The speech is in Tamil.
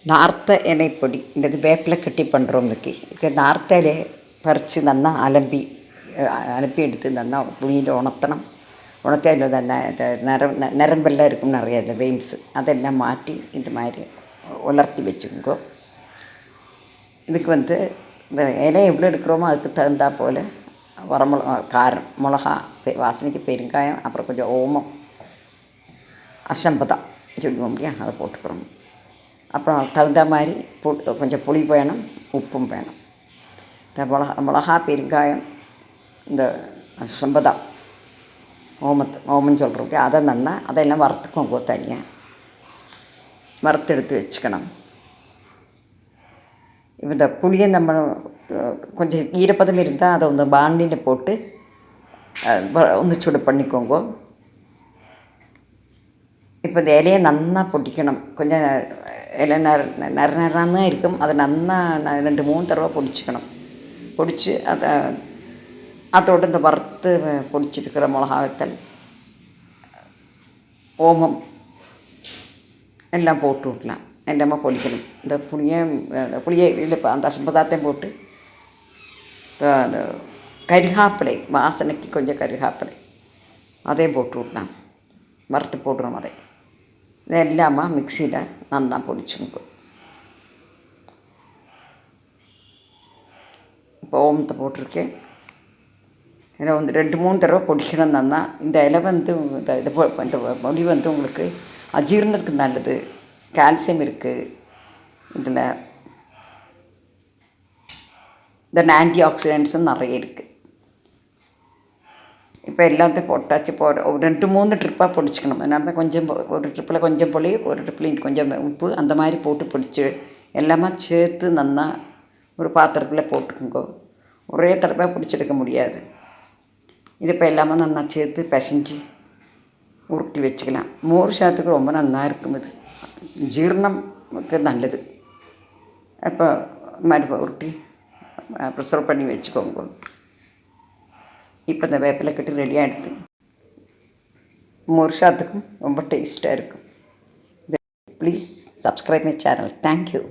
நார்த்த இலைப்பொடி இந்த வேப்பிலை கட்டி பண்ணுறோம் இன்னைக்கு நார்த்த இலையை പറിച്ച് നന്നായി അലമ്പി നന്നാ പുളിയിൽ ഉണർത്തണം. ഉണർത്തിയതിൽ തന്നെ നരമ്പെല്ലാം இருக்கும்னு അറിയാമല്ലോ, വെയിൻസ് അതെല്ലാം മാറ്റി இதுமாதிரி உலர்த்தி வச்சுக்கோ. இதுக்கு இலை எவ்வளோ எடுக்கிறோமோ அதுக்கு தகுந்தா போல் காரம், மிளகா, வாசனைக்கு பெருங்காயம், அப்புறம் கொஞ்சம் ஓமம், அசம்பதம் சொல்லுவோம் இல்லையா, அதை போட்டுக்கிறோம். அப்புறம் தகுந்த மாதிரி கொஞ்சம் புளி வேணும், உப்பும் வேணும். இந்த மிளகா, பெருங்காயம், இந்த அசம்பதம், ஓமம் சொல்கிறோம், அதை அதெல்லாம் வறுத்துக்கோங்க. தனியாக வறுத்தெடுத்து வச்சுக்கணும். இந்த புளியை நம்ம கொஞ்சம் ஈரப்பதம் இருந்தால் அதை பாண்டியில் போட்டு சூடு பண்ணிக்கோங்க. இப்போ இந்த இலையை நன்னா பொடிக்கணும். கொஞ்சம் இலை நரன்னு இருக்கும், அதை நன்னா 2-3 தடவை பொடிச்சுக்கணும். பொடிச்சு அதோடு இந்த வறுத்து பொடிச்சிருக்கிற மிளகா வத்தல், ஓமம் எல்லாம் போட்டு விடலாம். எல்லாமே பொடிக்கணும். இந்த புளியை இல்லை அந்த அசம்பதாத்தையும் போட்டு அந்த கருகாப்பிலை, வாசனைக்கு கொஞ்சம் கருகாப்பிலை அதையும் போட்டு விடலாம். வறுத்து போடுறோம். அதை இதெல்லாமா மிக்சியில் நல்லா பொடிச்சுங்க. இப்போ ஓமத்தை போட்டிருக்கேன். இதை 2-3 தடவை பொடிக்கணும். நல்லா இந்த இலை இந்த பொடி உங்களுக்கு அஜீரணத்துக்கு நல்லது. கால்சியம் இருக்குது இதில். இந்த ஆன்டி ஆக்சிடென்ட்ஸும் நிறைய இருக்குது. இப்போ எல்லாத்தையும் போட்டாச்சு. 2-3 ட்ரிப்பாக பொடிச்சிக்கணும். அதனால தான் கொஞ்சம் ஒரு ட்ரிப்பில் கொஞ்சம் புளி, ஒரு ட்ரிப்பில் கொஞ்சம் உப்பு, அந்த மாதிரி போட்டு பொடிச்சு எல்லாமே சேர்த்து நல்லா ஒரு பாத்திரத்தில் போட்டுக்கோங்க. ஒரே தடவை பிடிச்செடுக்க முடியாது. இது இப்போ எல்லாமே நல்லா சேர்த்து பிசைஞ்சு உருட்டி வச்சுக்கலாம். மோர் சாத்துக்கு ரொம்ப நல்லா இருக்கும். இது ஜீரணம்க்கு நல்லது. இப்போ மாதிரி உருட்டி ப்ரிசர்வ் பண்ணி வச்சுக்கோங்க. இப்போ இந்த வேப்பிலை கட்டி ரெடியாக எடுத்து மோர் சாத்துக்கும் ரொம்ப டேஸ்ட்டாக இருக்கும். Please subscribe my channel. Thank you.